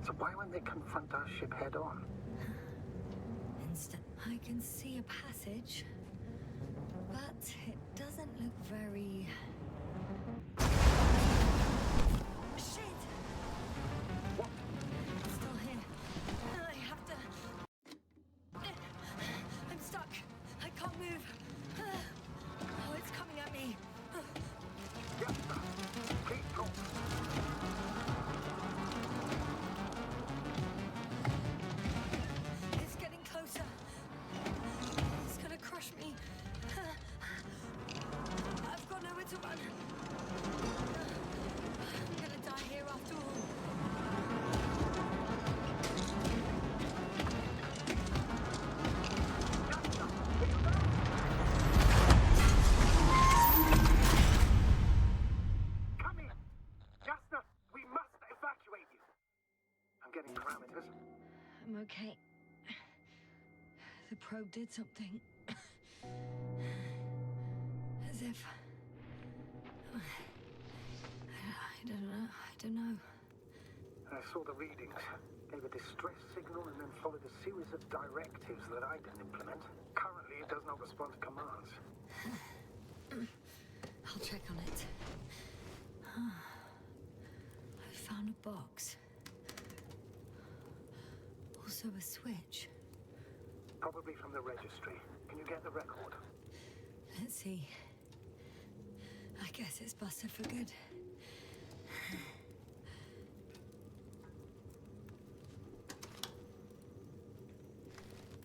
So why won't they confront our ship head on? I can see a passage, but it doesn't look very... Shit! What? It's still here. I have to... I'm stuck. I can't move. Oh, it's coming at me. Yes, sir. Keep talking. It's getting closer. It's gonna crush me. I've got nowhere to run. I'm gonna die here after all. Come in. Jasna, we must evacuate you. I'm getting parameters. I'm okay. The probe did something. As if... I don't know. I saw the readings, gave a distress signal, and then followed a series of directives that I didn't implement. Currently, it does not respond to commands. I'll check on it. I found a box. Also a switch. Probably from the registry. Can you get the record? Let's see. I guess it's busted for good.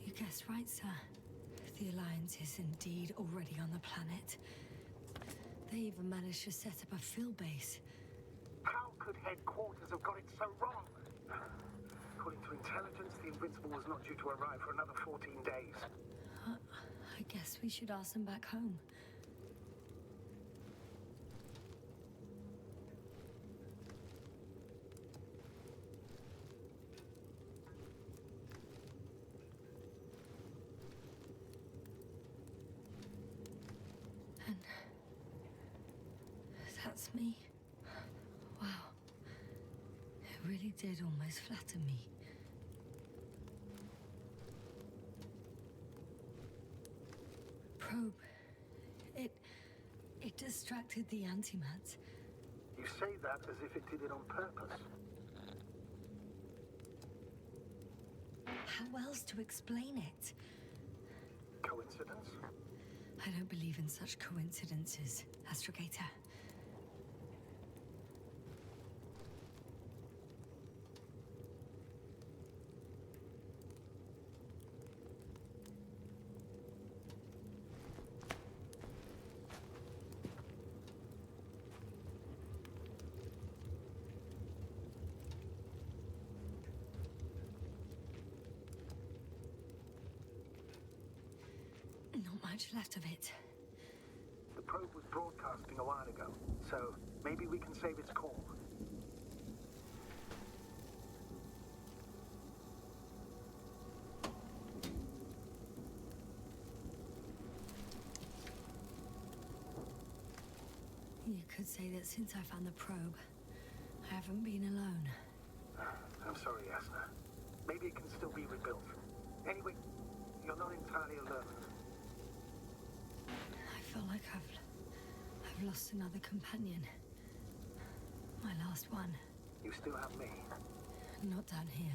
You guessed right, sir. The Alliance is indeed already on the planet. They even managed to set up a field base. How could headquarters have got it so wrong? According to intelligence, the Invincible was not due to arrive for another 14 days. I guess we should ask them back home. And that's me. Wow. It really did almost flatter me. Probe. It distracted the antimats. You say that as if it did it on purpose. How else to explain it? Coincidence? I don't believe in such coincidences, Astrogator. Not much left of it. The probe was broadcasting a while ago, so maybe we can save its call. You could say that since I found the probe, I haven't been alone. I'm sorry, Yasna. Maybe it can still be rebuilt. Anyway, you're not entirely alone. I feel like I've lost another companion. My last one. You still have me. Not down here.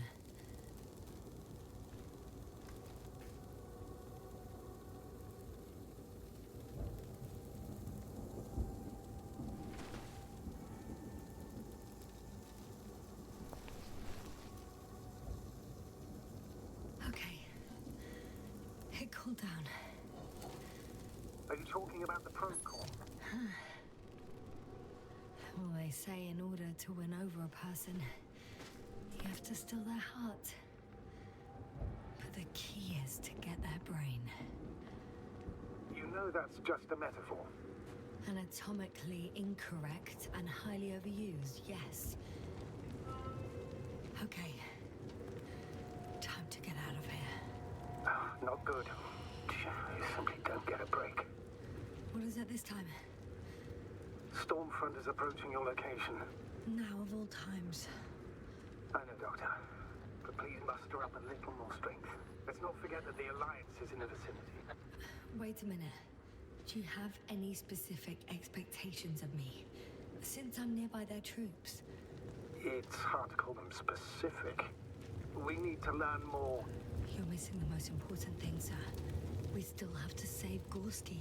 Okay. It cooled down. Are you talking about the probe call? Well, they say in order to win over a person, you have to steal their heart. But the key is to get their brain. You know that's just a metaphor. Anatomically incorrect and highly overused, yes. Okay. Time to get out of here. Oh, not good. You simply don't get a break. What is it this time? Stormfront is approaching your location. Now of all times. I know, Doctor. But please muster up a little more strength. Let's not forget that the Alliance is in the vicinity. Wait a minute. Do you have any specific expectations of me? Since I'm nearby their troops. It's hard to call them specific. We need to learn more. You're missing the most important thing, sir. We still have to save Gorski.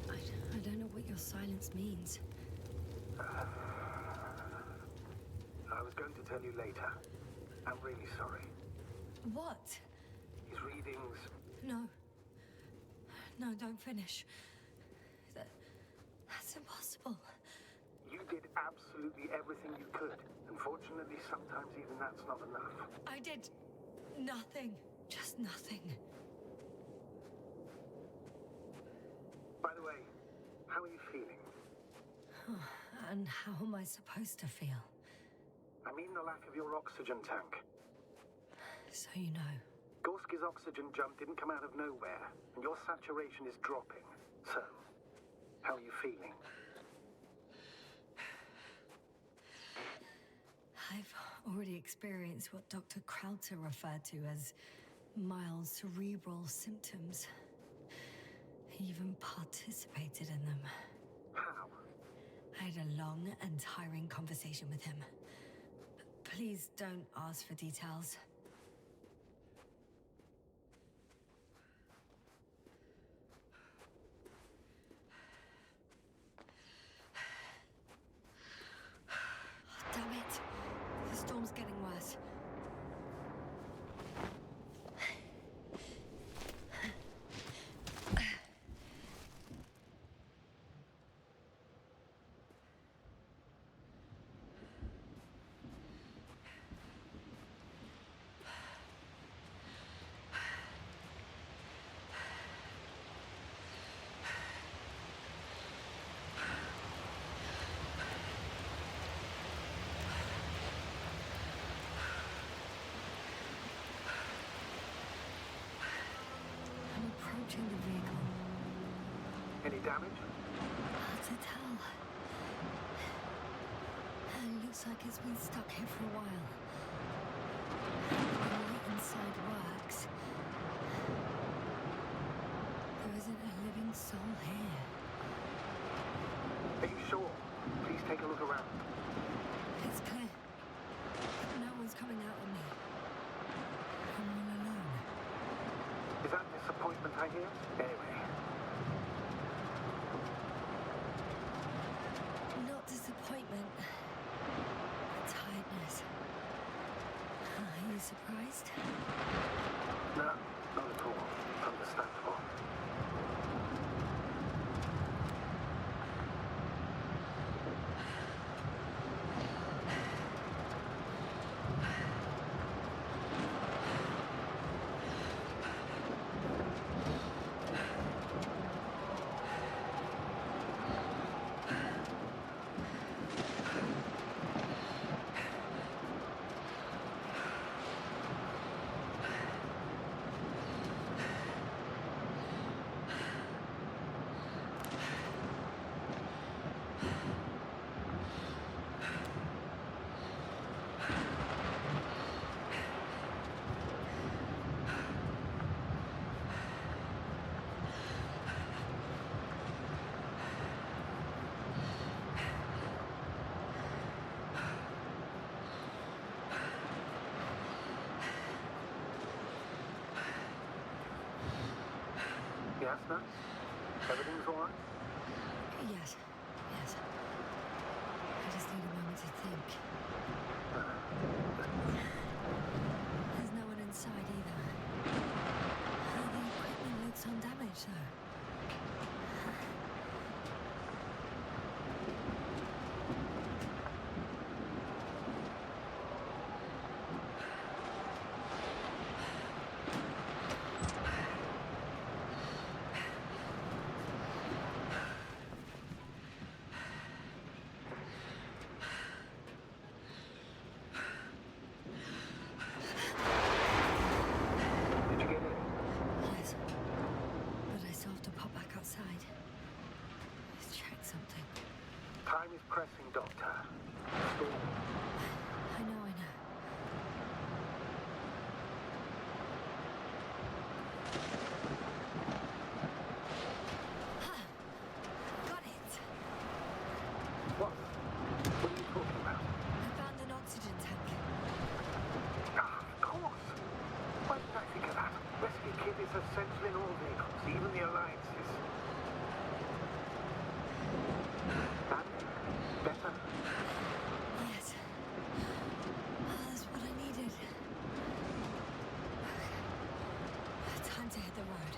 I don't know what your silence means. I was going to tell you later. I'm really sorry. What? His readings... No. No, don't finish. That's impossible. You did absolutely everything you could. Unfortunately, sometimes even that's not enough. I did nothing. Just nothing. By the way, how are you feeling? And how am I supposed to feel? I mean the lack of your oxygen tank. So you know. Gorski's oxygen jump didn't come out of nowhere, and your saturation is dropping. So, how are you feeling? I've already experienced what Dr. Krauter referred to as mild cerebral symptoms. He even participated in them. How? I had a long and tiring conversation with him. Please don't ask for details. Damn it. The storm's getting worse. I'm approaching the vehicle. Any damage? Hard to tell. It looks like it's been stuck here for a while. The light inside works. There isn't a living soul here. Are you sure? Please take a look around. It's clear. No one's coming out on me. I'm all alone. Is that disappointment I hear? Anyway, Not disappointment, but tiredness. Are you surprised? no, not at all. Understandable. Yes, no? Everything's all right? Yes, yes. I just need a moment to think. There's no one inside either. The equipment looks undamaged, though. Time is pressing, Doctor. Storm. I know. Got it. What? What are you talking about? I found an oxygen tank. Ah, of course. Why didn't I think of that? Rescue kit is essential in all vehicles, even the Alliances. And? Better? Yes. That's what I needed. Time to hit the road.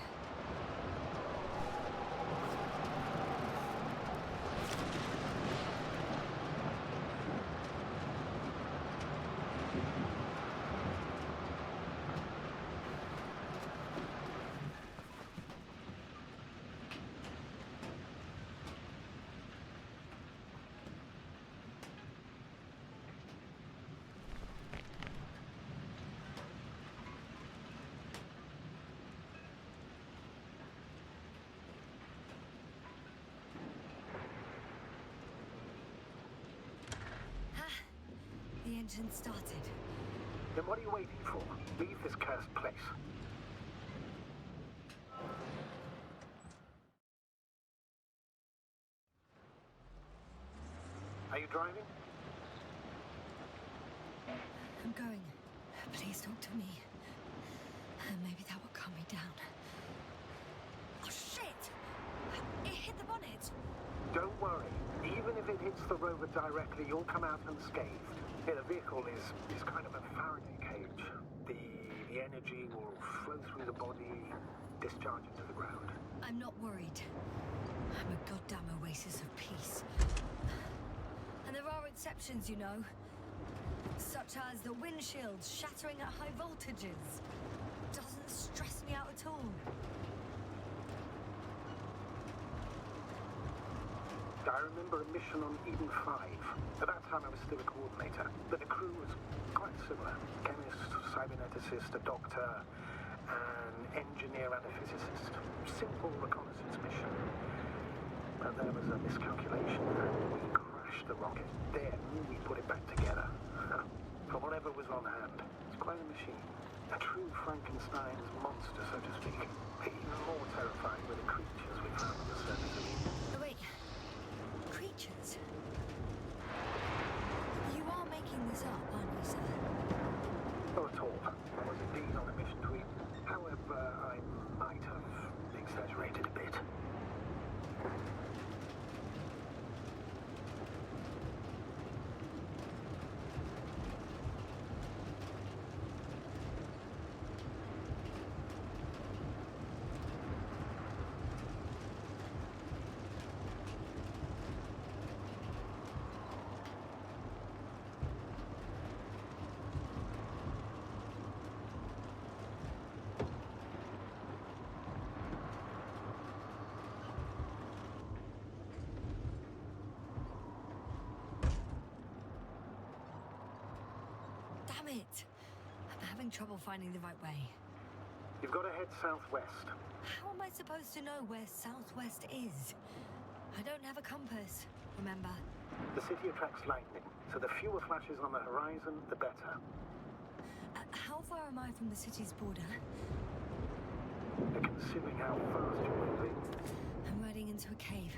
The engine started. Then what are you waiting for? Leave this cursed place. Are you driving? I'm going. Please talk to me. Maybe that will calm me down. Oh, shit! It hit the bonnet. Don't worry. Even if it hits the rover directly, you'll come out unscathed. Yeah, the vehicle is kind of a Faraday cage. The energy will flow through the body, discharge into the ground. I'm not worried. I'm a goddamn oasis of peace. And there are exceptions, you know. Such as the windshield shattering at high voltages. Doesn't stress me out at all. I remember a mission on Eden 5. At that time, I was still a coordinator, but the crew was quite similar. Chemist, cyberneticist, a doctor, an engineer and a physicist. Simple reconnaissance mission. But there was a miscalculation, and we crashed the rocket. Then we put it back together. From whatever was on hand. It's quite a machine. A true Frankenstein's monster, so to speak. Even more terrifying were the creatures we found on the surface of Eden. Oh, wait. Creatures? You are making this up, aren't you, sir? Not at all. I was indeed on a mission to Eden. However, I might have exaggerated a bit. Damn it! I'm having trouble finding the right way. You've got to head southwest. How am I supposed to know where southwest is? I don't have a compass, remember? The city attracts lightning, so the fewer flashes on the horizon, the better. How far am I from the city's border? Considering how fast you're moving. I'm riding into a cave.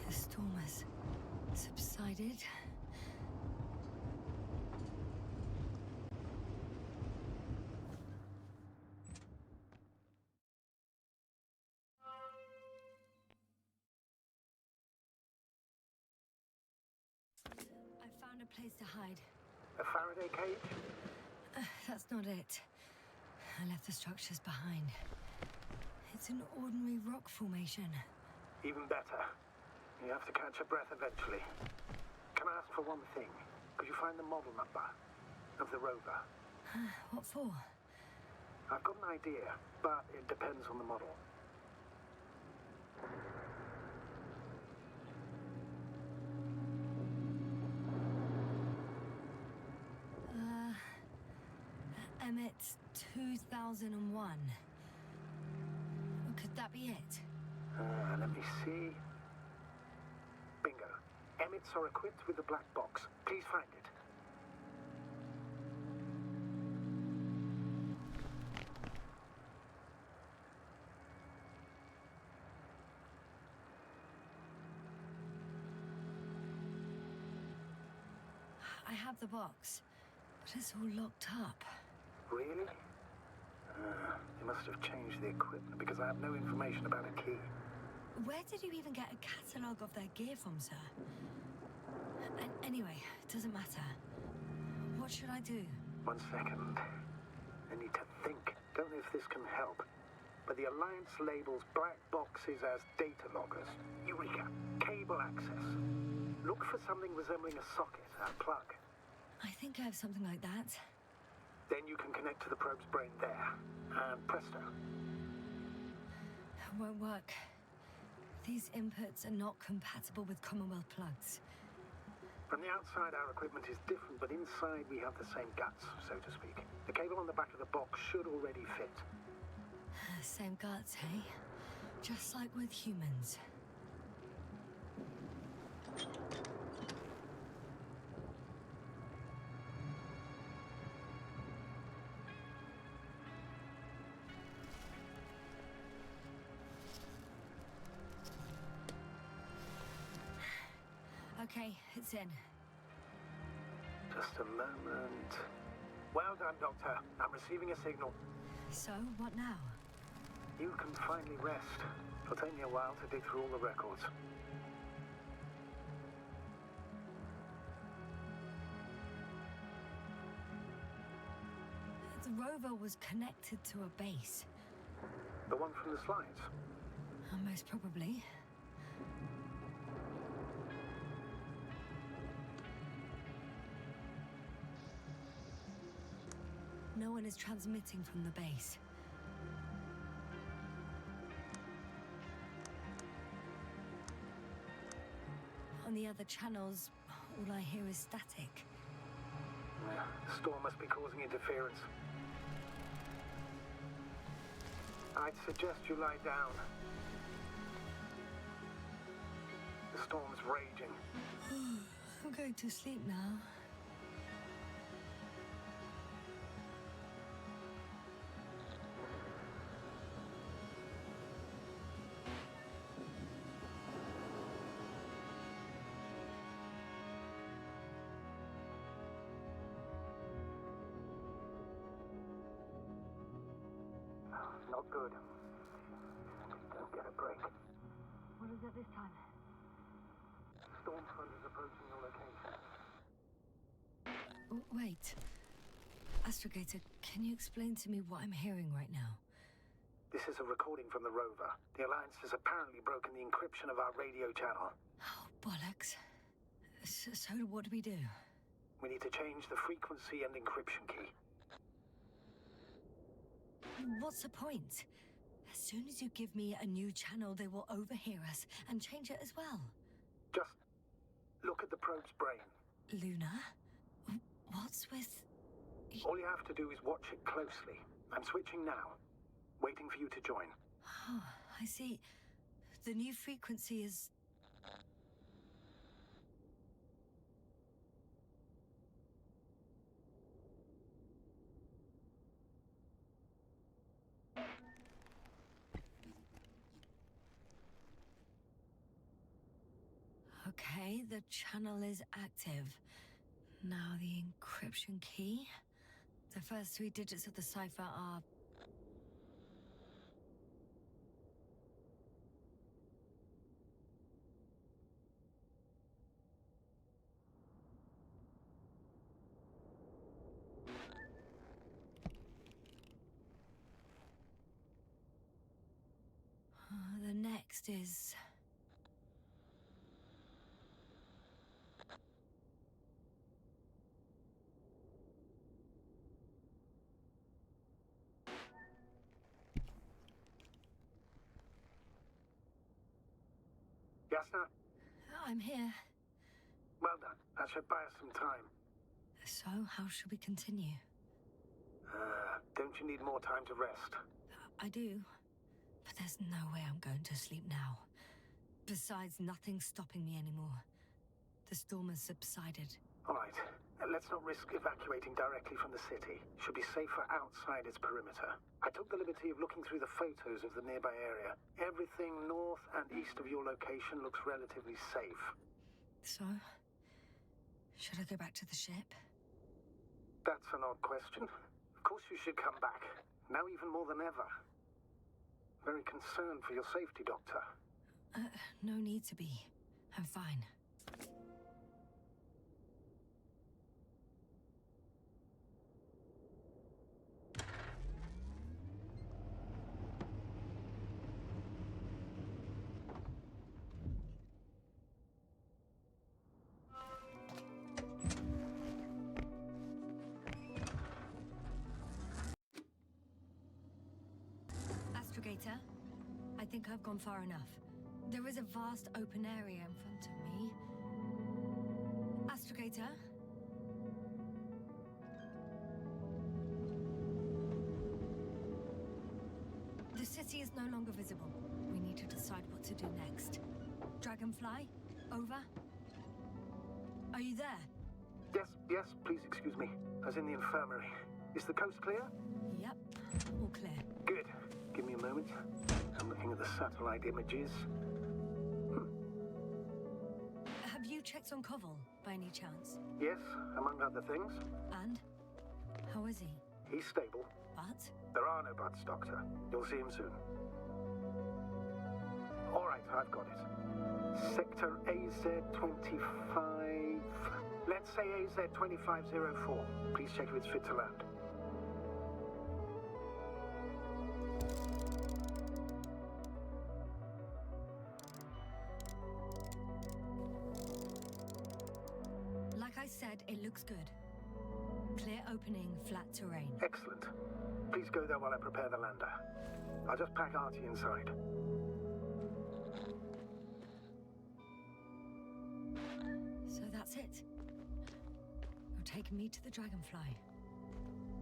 The storm has subsided. I found a place to hide. A Faraday cage? That's not it. I left the structures behind. It's an ordinary rock formation. Even better. You have to catch your breath eventually. Can I ask for one thing? Could you find the model number of the rover? What for? I've got an idea, but it depends on the model. Emmet 2001. Could that be it? Let me see. Bingo. Gamets are equipped with the black box. Please find it. I have the box, but it's all locked up. Really? They must have changed the equipment because I have no information about a key. Where did you even get a catalogue of their gear from, sir? Anyway, it doesn't matter. What should I do? 1 second. I need to think. Don't know if this can help. But the Alliance labels black boxes as data loggers. Eureka! Cable access. Look for something resembling a socket, a plug. I think I have something like that. Then you can connect to the probe's brain there. And presto. It won't work. These inputs are not compatible with Commonwealth plugs. From the outside, our equipment is different, but inside we have the same guts, so to speak. The cable on the back of the box should already fit. Same guts, hey? Just like with humans. Okay, it's in. Just a moment. Well done, Doctor. I'm receiving a signal. So, what now? You can finally rest. It'll take me a while to dig through all the records. The rover was connected to a base. The one from the slides? Most probably. No one is transmitting from the base. On the other channels, all I hear is static. Yeah, the storm must be causing interference. I'd suggest you lie down. The storm's raging. I'm going to sleep now. Not good. Don't get a break. What is it this time? Storm front is approaching your location. Wait. Astrogator, can you explain to me what I'm hearing right now? This is a recording from the rover. The Alliance has apparently broken the encryption of our radio channel. Oh, bollocks. So what do we do? We need to change the frequency and encryption key. What's the point? As soon as you give me a new channel, they will overhear us and change it as well. Just look at the probe's brain. Luna? What's with... All you have to do is watch it closely. I'm switching now. Waiting for you to join. Oh, I see. The new frequency is... Okay, the channel is active. Now the encryption key. The first 3 digits of the cipher are... The next is... Yasna, I'm here. well done. That should buy us some time. So, how should we continue? Don't you need more time to rest? I do. But there's no way I'm going to sleep now. Besides, nothing's stopping me anymore. The storm has subsided. All right. Let's not risk evacuating directly from the city. Should be safer outside its perimeter. I took the liberty of looking through the photos of the nearby area. Everything north and east of your location looks relatively safe. So, should I go back to the ship? That's an odd question. Of course you should come back. Now even more than ever. Very concerned for your safety, Doctor. No need to be. I'm fine. Astrogator, I think I've gone far enough. There is a vast open area in front of me. Astrogator? The city is no longer visible. We need to decide what to do next. Dragonfly? Over? Are you there? Yes, please excuse me. I was in the infirmary. Is the coast clear? Yep, all clear. Good. Give me a moment. I'm looking at the satellite images. Have you checked on Koval, by any chance? Yes, among other things. And? How is he? He's stable. But? There are no buts, Doctor. You'll see him soon. All right, I've got it. Sector AZ-25... Let's say AZ-2504. Please check if it's fit to land. Like I said, it looks good. Clear opening, flat terrain. Excellent. Please go there while I prepare the lander. I'll just pack Artie inside. So that's it. You're taking me to the Dragonfly.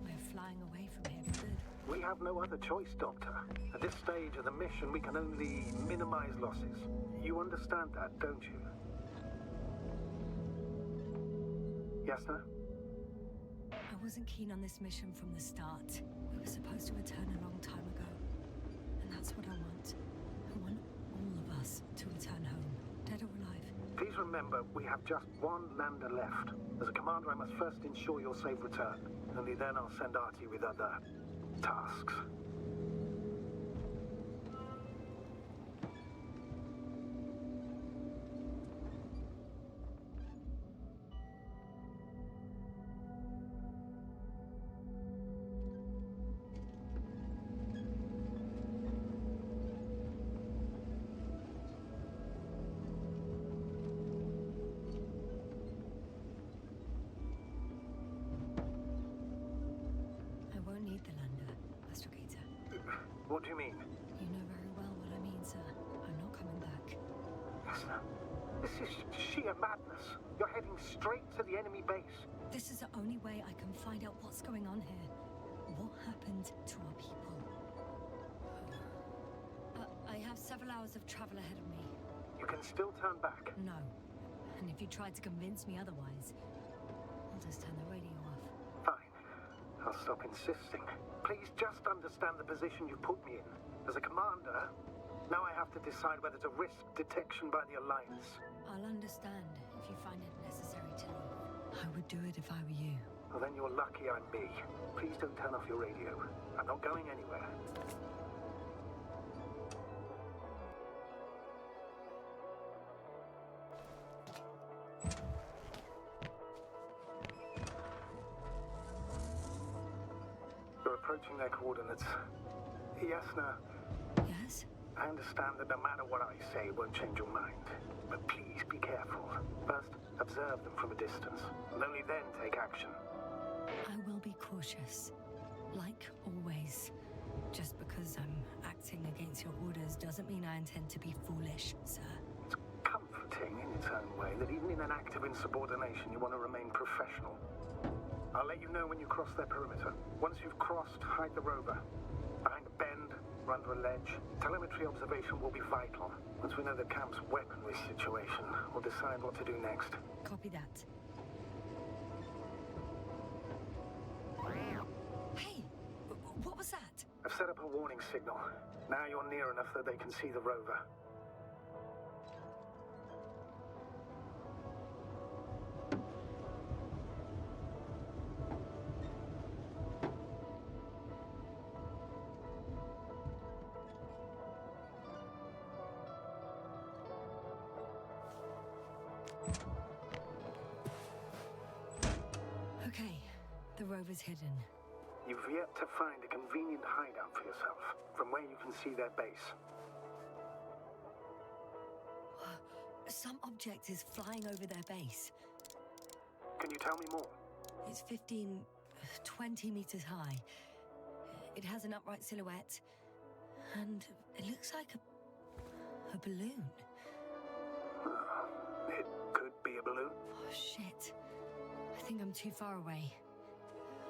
We're flying away from here for good. We have no other choice, Doctor. At this stage of the mission, we can only minimize losses. You understand that, don't you? Yes, sir? I wasn't keen on this mission from the start. We were supposed to return a long time ago. And that's what I want. I want all of us to return home, dead or alive. Please remember, we have just one lander left. As a commander, I must first ensure your safe return. Only then I'll send Artie with other tasks. What do you mean? You know very well what I mean, sir. I'm not coming back. Yes, sir. This is sheer madness. You're heading straight to the enemy base. This is the only way I can find out what's going on here. What happened to our people? I have several hours of travel ahead of me. You can still turn back. No. And if you try to convince me otherwise, I'll just turn the radio off. Fine. I'll stop insisting. Please just understand the position you put me in. As a commander, now I have to decide whether to risk detection by the Alliance. I'll understand if you find it necessary to leave. I would do it if I were you. Well, then you're lucky I'm me. Please don't turn off your radio. I'm not going anywhere. You're approaching their coordinates. Yes, no. Yes? I understand that no matter what I say, it won't change your mind. But please be careful. First, observe them from a distance, and only then take action. I will be cautious. Like always. Just because I'm acting against your orders doesn't mean I intend to be foolish, sir. It's comforting in its own way that even in an act of insubordination, you want to remain professional. I'll let you know when you cross their perimeter. Once you've crossed, hide the rover. Behind a bend, We're under a ledge. Telemetry observation will be vital. Once we know the camp's weaponry situation, we'll decide what to do next. Copy that. Hey, what was that? I've set up a warning signal. Now you're near enough that they can see the rover. Okay, the rover's hidden. You've yet to find a convenient hideout for yourself, from where you can see their base. Some object is flying over their base. Can you tell me more? It's 15, 20 meters high. It has an upright silhouette, and it looks like a balloon. It could be a balloon. Oh, shit. I think I'm too far away.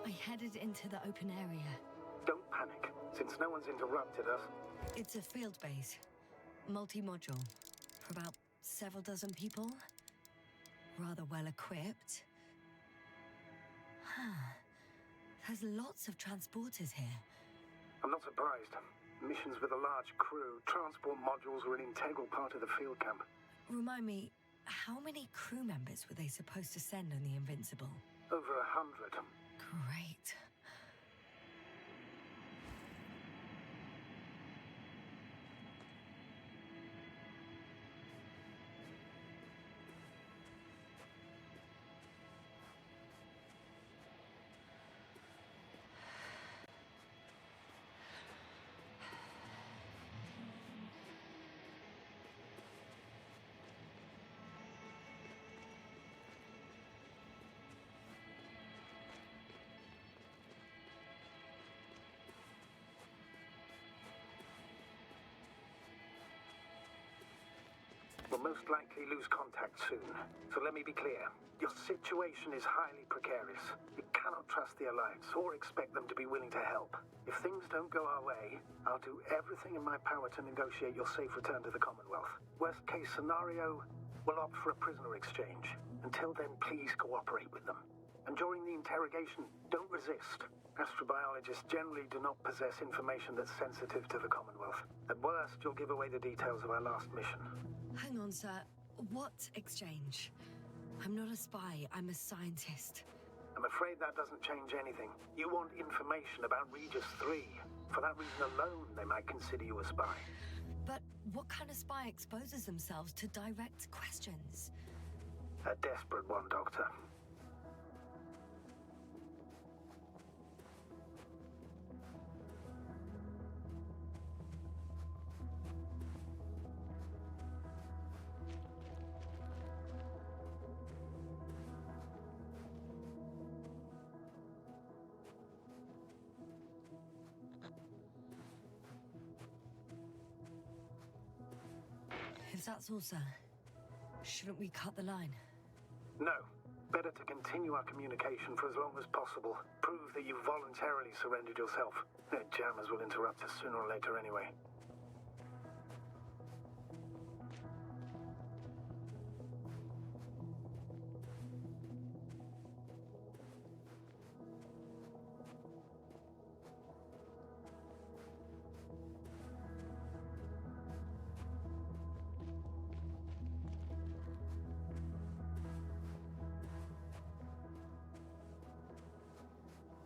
I headed into the open area. Don't panic, since no one's interrupted us. It's a field base, multi-module, for about several dozen people. Rather well equipped. There's lots of transporters here. I'm not surprised. Missions with a large crew, transport modules were an integral part of the field camp. Remind me, how many crew members were they supposed to send on the Invincible? Over 100. Great. We'll most likely lose contact soon. So let me be clear. Your situation is highly precarious. You cannot trust the Alliance or expect them to be willing to help. If things don't go our way, I'll do everything in my power to negotiate your safe return to the Commonwealth. Worst case scenario, we'll opt for a prisoner exchange. Until then, please cooperate with them. And during the interrogation, don't resist. Astrobiologists generally do not possess information that's sensitive to the Commonwealth. At worst, you'll give away the details of our last mission. Hang on, sir. What exchange? I'm not a spy, I'm a scientist. I'm afraid that doesn't change anything. You want information about Regis 3. For that reason alone, they might consider you a spy. But what kind of spy exposes themselves to direct questions? A desperate one, Doctor. If that's all, sir, shouldn't we cut the line? No. Better to continue our communication for as long as possible. Prove that you voluntarily surrendered yourself. Their jammers will interrupt us sooner or later anyway.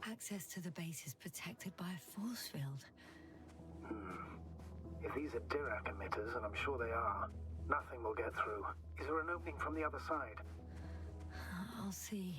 Access to the base is protected by a force field. If these are Dirac emitters, and I'm sure they are, nothing will get through. Is there an opening from the other side? I'll see.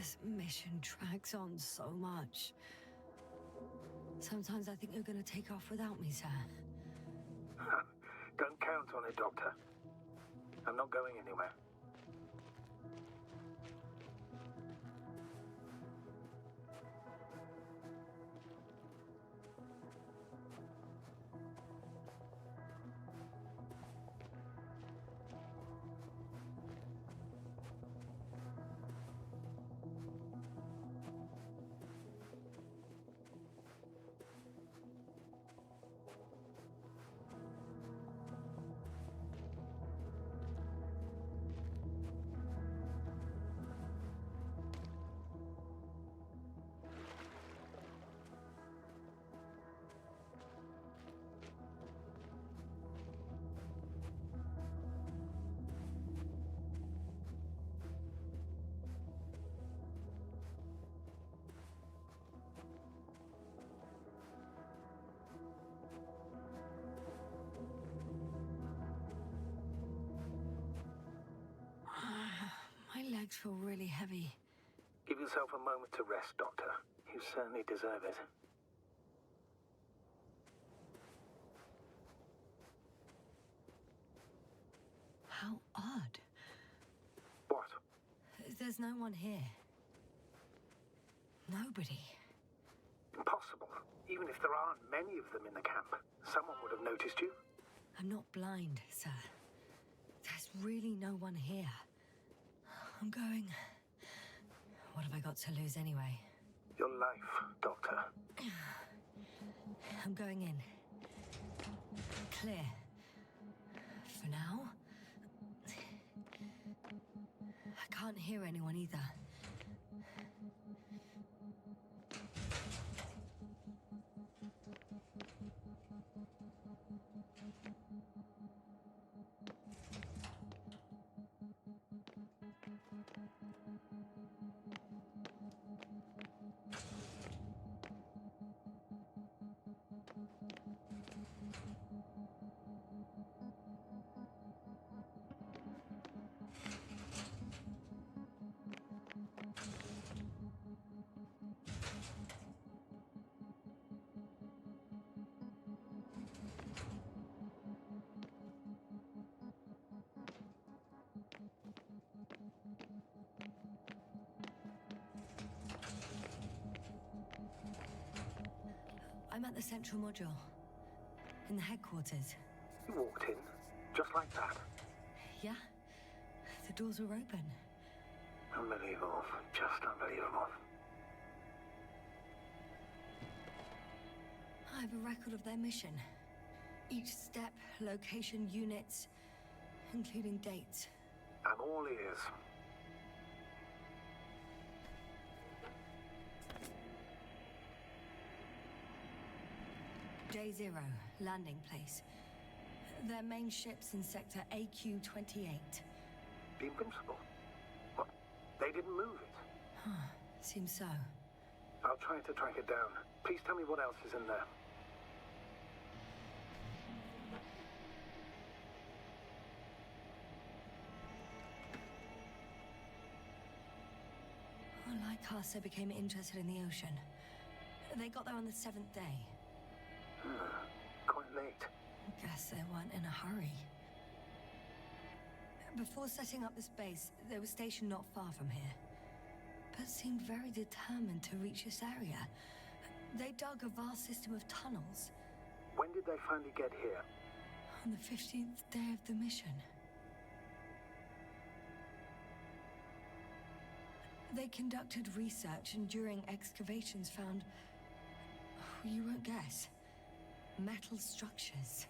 This mission drags on so much. Sometimes I think you're gonna take off without me, sir. Don't count on it, Doctor. I'm not going anywhere. My legs feel really heavy. Give yourself a moment to rest, Doctor. You certainly deserve it. How odd. What? There's no one here. Nobody. Impossible. Even if there aren't many of them in the camp, someone would have noticed you. I'm not blind, sir. There's really no one here. I'm going. What have I got to lose anyway? Your life, Doctor. I'm going in. Clear. For now. I can't hear anyone either. I'm at the central module. In the headquarters. You walked in, just like that. Yeah? The doors were open. Unbelievable. Just unbelievable. I have a record of their mission. Each step, location, units, including dates. I'm all ears. J0, landing place. Their main ship's in sector AQ-28. The Invincible? What? They didn't move it? Seems so. I'll try to track it down. Please tell me what else is in there. Well, Lycasa became interested in the ocean. They got there on the 7th day. Quite late. Guess they weren't in a hurry. Before setting up this base, they were stationed not far from here, but seemed very determined to reach this area. They dug a vast system of tunnels. When did they finally get here? On the 15th day of the mission. They conducted research and during excavations found... you won't guess. Metal structures.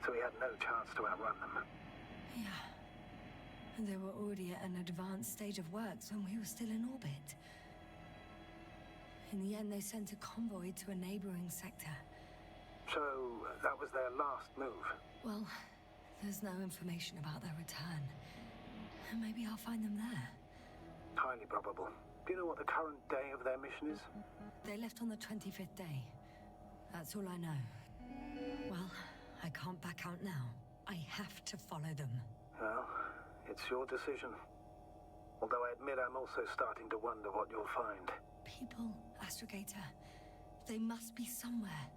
So we had no chance to outrun them. Yeah. And they were already at an advanced stage of works when we were still in orbit. In the end, they sent a convoy to a neighboring sector. So, that was their last move? Well, there's no information about their return. Maybe I'll find them there. Highly probable. Do you know what the current day of their mission is? They left on the 25th day. That's all I know. Well, I can't back out now. I have to follow them. Well, it's your decision. Although I admit I'm also starting to wonder what you'll find. People, Astrogator. They must be somewhere.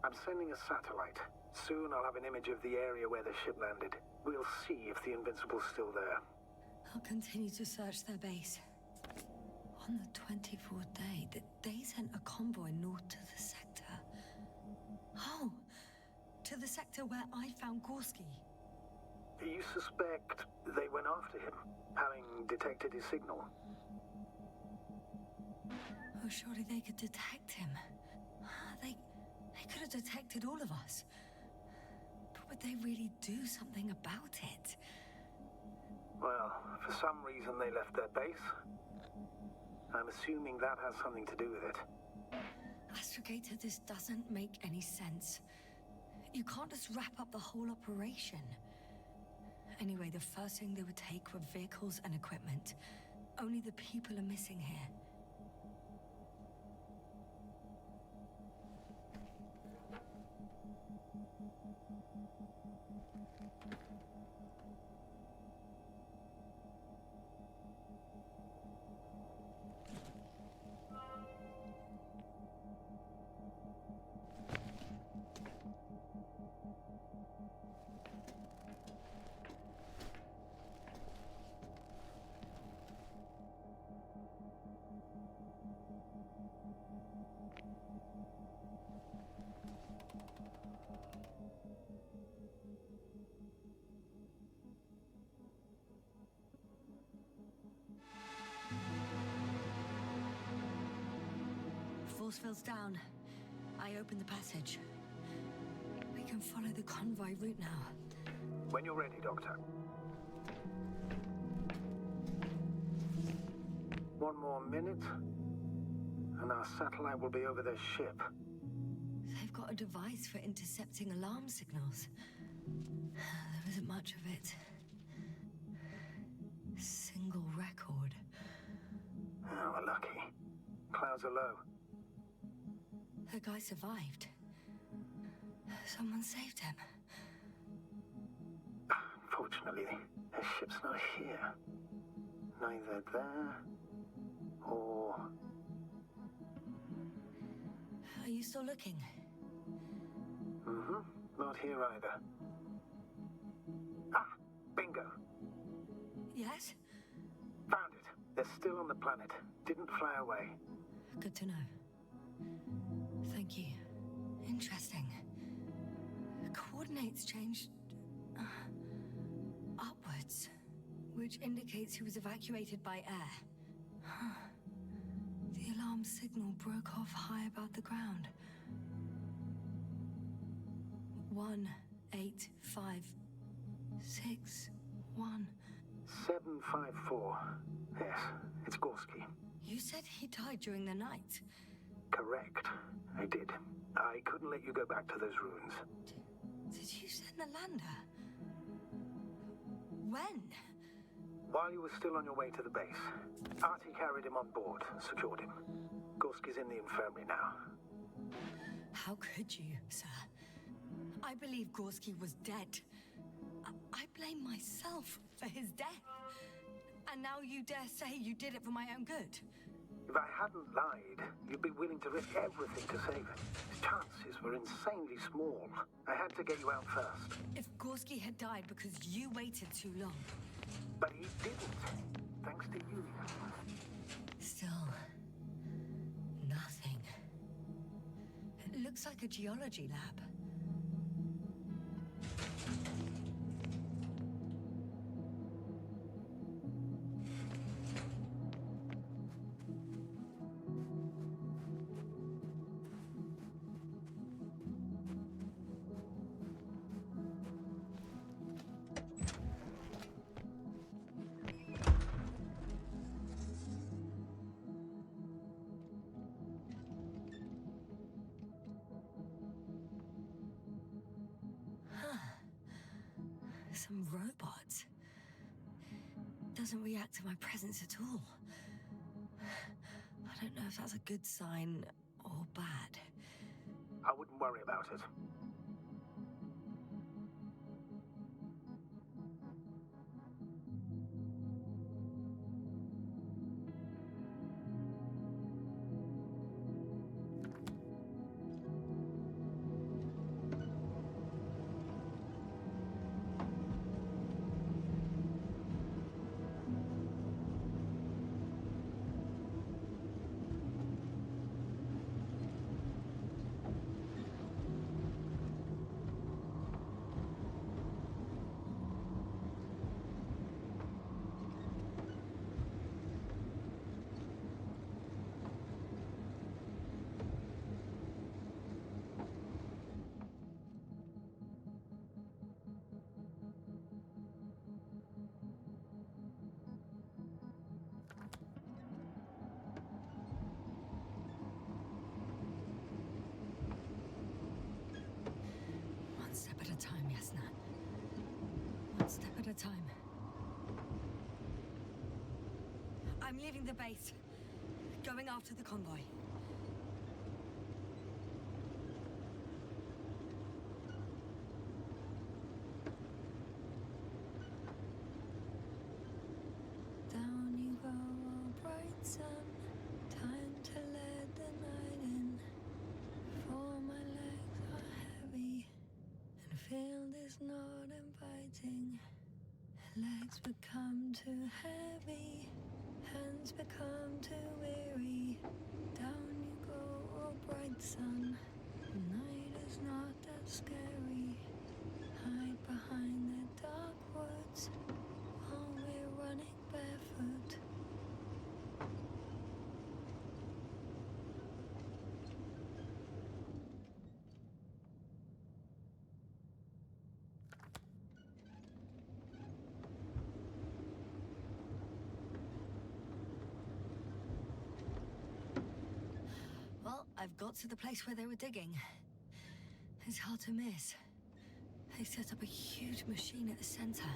I'm sending a satellite. Soon I'll have an image of the area where the ship landed. We'll see if the Invincible's still there. I'll continue to search their base. On the 24th day, they sent a convoy north to the sector. Oh, to the sector where I found Gorski. You suspect they went after him, having detected his signal? Oh, surely they could detect him. They could have detected all of us. But would they really do something about it? Well, for some reason they left their base. I'm assuming that has something to do with it. Astrogator, this doesn't make any sense. You can't just wrap up the whole operation. Anyway, the first thing they would take were vehicles and equipment. Only the people are missing here. Force field's down. I open the passage. We can follow the convoy route now. When you're ready, Doctor. One more minute, and our satellite will be over their ship. They've got a device for intercepting alarm signals. There isn't much of it. Single record. Oh, we're lucky. Clouds are low. The guy survived. Someone saved him. Unfortunately, the ship's not here. Neither there or... Are you still looking? Not here either. Ah, bingo. Yes? Found it. They're still on the planet. Didn't fly away. Good to know. Thank you. Interesting. Coordinates changed... upwards. Which indicates he was evacuated by air. The alarm signal broke off high above the ground. 1, 8, 5, 6, 1. 754. Yes, it's Gorski. You said he died during the night. Correct. I did. I couldn't let you go back to those ruins. Did you send the lander? When? While you were still on your way to the base, Artie carried him on board, secured him. Gorski's in the infirmary now. How could you, sir? I believe Gorski was dead. I blame myself for his death. And now you dare say you did it for my own good. If I hadn't lied, you'd be willing to risk everything to save him. His chances were insanely small. I had to get you out first. If Gorski had died because you waited too long. But he didn't, thanks to you. Still, nothing. It looks like a geology lab. Some robot. Doesn't react to my presence at all. I don't know if that's a good sign or bad. I wouldn't worry about it. time, Yasna. One step at a time. I'm leaving the base. Going after the convoy. Down you go, oh bright sun. Time to let the night in. For my legs are heavy, and field is not inviting. Legs become too heavy, hands become too weary. Down you go, oh bright sun. Night is not that scary. Hide behind the dark woods while we're running barefoot. Well, I've got to the place where they were digging. It's hard to miss. They set up a huge machine at the center.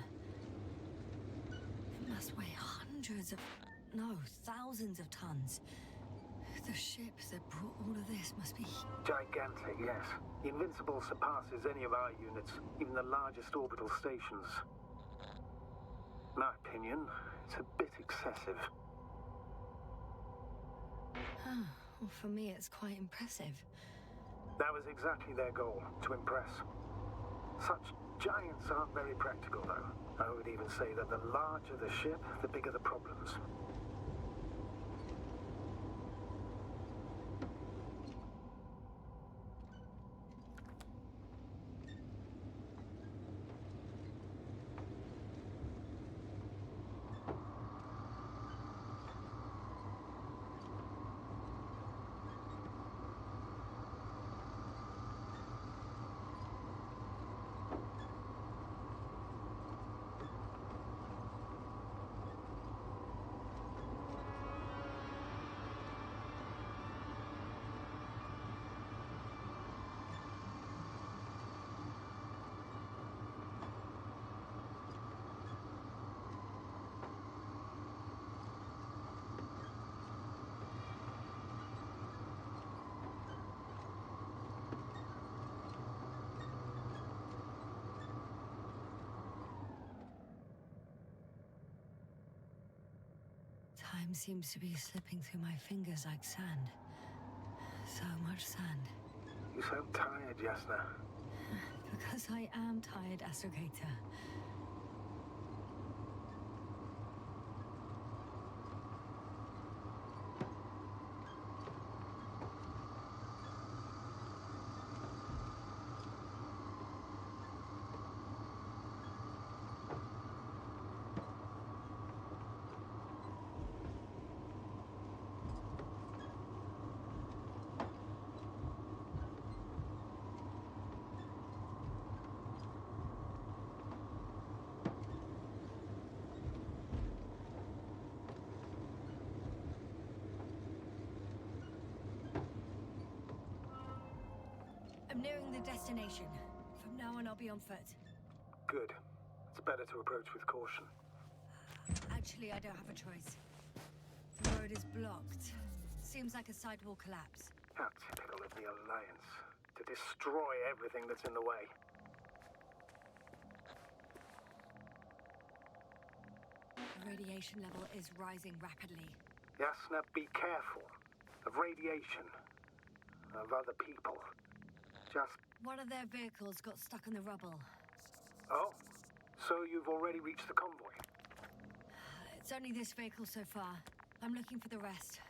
It must weigh thousands of tons. The ship that brought all of this must be... Gigantic, yes. The Invincible surpasses any of our units, even the largest orbital stations. In my opinion, it's a bit excessive. Well, for me, it's quite impressive. That was exactly their goal, to impress. Such giants aren't very practical, though. I would even say that the larger the ship, the bigger the problems. Time seems to be slipping through my fingers like sand. So much sand. You sound tired, Yasna. Because I am tired, Astrogator. I'm nearing the destination. From now on, I'll be on foot. Good. It's better to approach with caution. Actually, I don't have a choice. The road is blocked. Seems like a sidewall collapse. How typical of the Alliance. To destroy everything that's in the way. The radiation level is rising rapidly. Yasna, be careful. Of radiation. Of other people. Just... One of their vehicles got stuck in the rubble. Oh? So you've already reached the convoy? It's only this vehicle so far. I'm looking for the rest.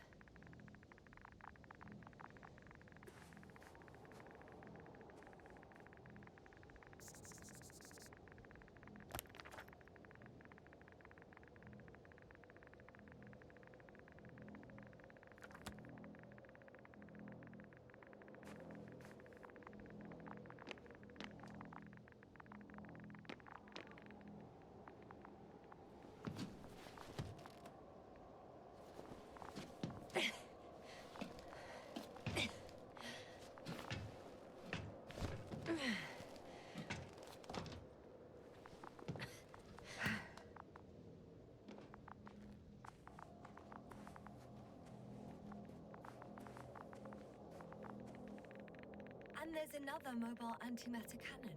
And there's another mobile antimatter cannon.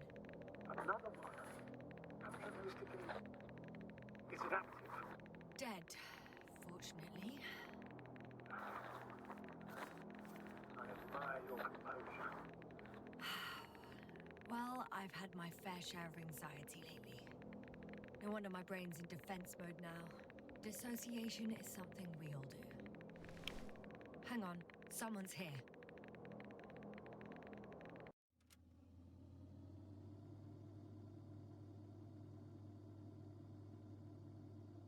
Another one? How many of those did they... Is it active? Dead, fortunately. I admire your composure. Well, I've had my fair share of anxiety lately. No wonder my brain's in defense mode now. Dissociation is something we all do. Hang on, someone's here.